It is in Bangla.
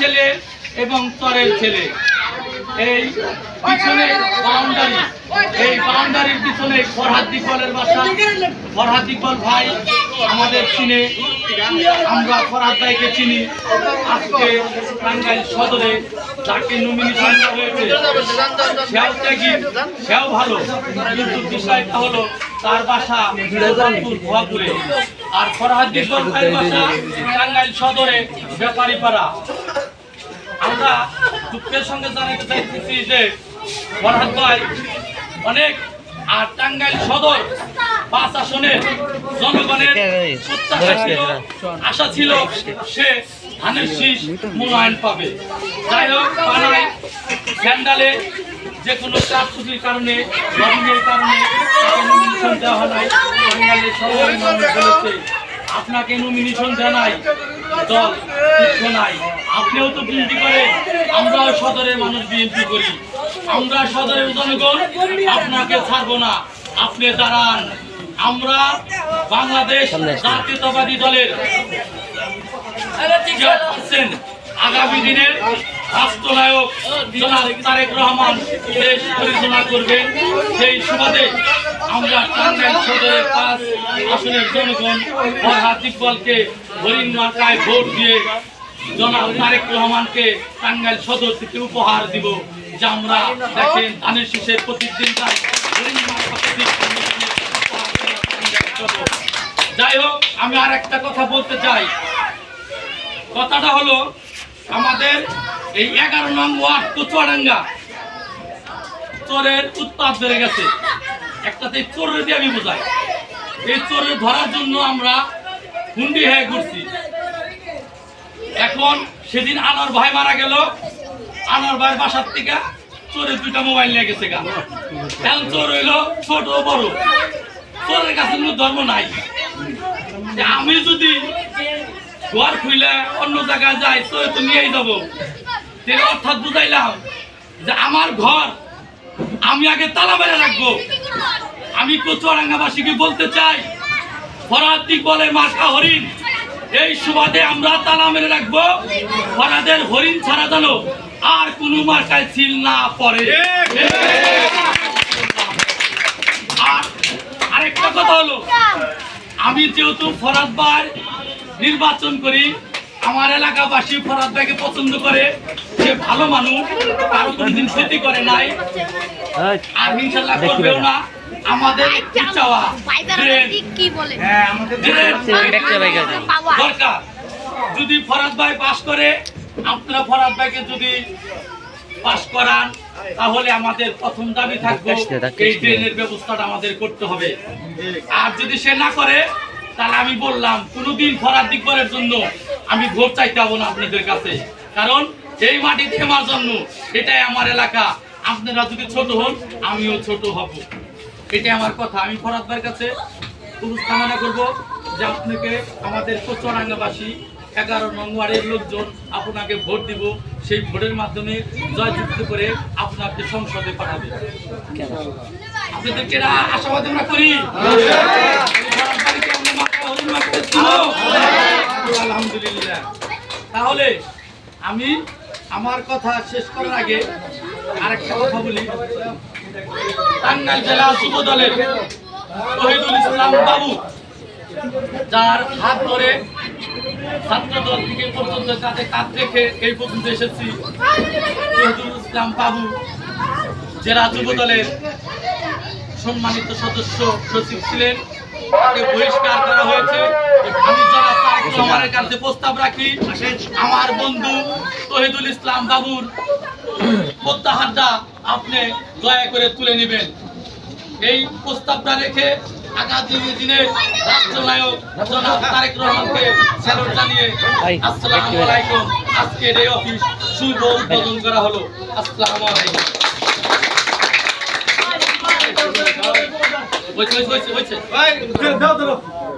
ছেলে এবং চরের ছেলে। এই পিছনে বাউন্ডারি, এই বাউন্ডারির পিছনে ফরহাদ ইকবালের বাসা। ফরহাদ ইকবাল ভাই আমাদের চিনে, আমরা ফরহাদ ভাইকে চিনি। আজকে টাঙ্গাইল সদরে যাকে নমিনেশন হয়েছে সেও ত্যাগী, সেও ভালো, কিন্তু বিষয়টা হলো তার বাসা ভুয়াপুরে, আর ফরহাদ ইকবাল ভাইয়ের বাসা টাঙ্গাইল সদরে ব্যাপারীপাড়া। আমরা দুঃখের সঙ্গে জানাতে চাইতেছি যে ফরহাদ ভাই অনেক, আর টাঙ্গাইল সদর 5 আসনের জনগণের প্রত্যাশা ছিল, আশা ছিল সে ধানের শীষ মনোনয়ন পাবে। যাই হোক, পানায় স্যান্ডালে যে কোনো চাপচুপির কারণে, লবিংয়ের কারণে নমিনেশন দেওয়া হয় নাই। টাঙ্গাইলের সদরের মানুষ বলেছে আপনাকে নমিনেশন দেয় নাই, দল কিছু নাই, আপনিও তো বিএনপি করেন, আমরাও সদরের মানুষ বিএনপি করি, আমরা সদরের জনগণ আপনাকে ছাড়বো না, আপনি দাঁড়ান। আমরা বাংলাদেশ জাতীয়তাবাদী দলের আগামী দিনের রাষ্ট্রনায়ক জনাব তারেক রহমান দেশ পরিচালনা করবেন। সেই সুবাদে আমরা টাঙ্গাইল সদরের 5 আসনের জনগণ ফরহাদ ইকবালকে হরিণ মার্কায় ভোট দিয়ে জনাব তারেক রহমানকে টাঙ্গাইল সদর থেকে উপহার দিব, যে আমরা দেখেন ধানের শীষের প্রতিদিন চাই। যাই হোক, আমি আর একটা কথা বলতে চাই। কথাটা হলো আমাদের এই 11 নং ওয়ার্ড কুচুয়াডাঙ্গা চোরের উৎপাত বেড়ে গেছে। একটাতে চোরের দিয়ে আমি বোঝাই, এই চোরের ধরার জন্য আমরা হুন্ডি হয়ে ঘুরছি। এখন সেদিন আনার ভাই মারা গেল, আনার ভাই বাসার থেকে চোরের 2টা মোবাইল নিয়ে গেছে গা। এখন চোর হইলো ছোট বড়, চোরের কাছে কোনো ধর্ম নাই। আমি যদি ঘর খুইলে অন্য জায়গায় যাই তো নিয়েই যাবো, অর্থাৎ বুঝাইলাম যে আমার ঘর আমি আগে তালা মেরে রাখবো। আমি কুচুয়াডাঙ্গাবাসীকে বলতে চাই, ফরহাদ ইকবালের মার্কা হরিণ, এই সুবাদে আমরা তালা মেরে রাখবো। ফরহাদের হরিণ ছাড়া যেন আর কোনো মার্কায় সিল না পড়ে। আর আরেকটা কথা হলো, আমি যেহেতু ফরহাদ ভাই নির্বাচন করি, আমার এলাকাবাসী ফরহাদ ভাইকে পছন্দ করে, সে ভালো মানুষ, কারো কোনোদিন ক্ষতি করে নাই, আর ইনশাল্লাহ করবেও না। আমাদের চাওয়া দরকার, যদি ফরহাদ ভাই পাস করে, আপনারা ফরহাদ ভাইকে যদি পাস করান, তাহলে আমাদের প্রথম দাবি থাকবে এই ড্রেনের ব্যবস্থাটা আমাদের করতে হবে। আর যদি সে না করে, তাহলে আমি বললাম কোনোদিন ফরহাদ ইকবালের জন্য আমি ভোট চাইতে হবো না আপনাদের কাছে, কারণ এই মাটিতে আমার জন্য, এটাই আমার এলাকা। আপনারা যদি ছোট হন, আমিও ছোট হব, এটাই আমার কথা। আমি ফরহাদ ভাইয়ের কাছে পুরুষ কামনা করবো যে আপনাকে আমাদের কুচুয়াডাঙ্গাবাসী 11 নং ওয়ার্ডের লোকজন আপনাকে ভোট দিব, সেই ভোটের মাধ্যমে জয়যুক্ত করে আপনাকে সংসদে পাঠাবে। আপনাদেরকে আশাবাদ আমরা করি। আলহামদুলিল্লাহ। তাহলে আমি আমার কথা শেষ করার আগে আরেকটা কথা বলি। টাঙ্গাইল জেলা যুব দলের শহীদুল ইসলাম বাবু, যার হাত ধরে ছাত্র দল থেকে পর্যন্ত কাঁধে কাঁধ রেখে এই পর্যন্ত এসেছি, শহীদুল ইসলাম বাবু জেলা যুব দলের সম্মানিত সদস্য সচিব ছিলেন, তাকে বহিষ্কার করা হয়েছে। আমি জনাব তারেক রহমানের কাছে প্রস্তাব রাখি, আমার বন্ধু শহীদুল ইসলাম বাবুর প্রত্যাহারটা আপনি দয়া করে তুলে নেবেন। এই প্রস্তাবটা রেখে আগামী দিনে রাষ্ট্রনায়ক জনাব তারেক রহমানকে স্যালুট জানিয়ে আসসালামু আলাইকুম, আজকের এই অফিস শুভ উদ্বোধন করা হলো। আসসালামু আলাইকুম।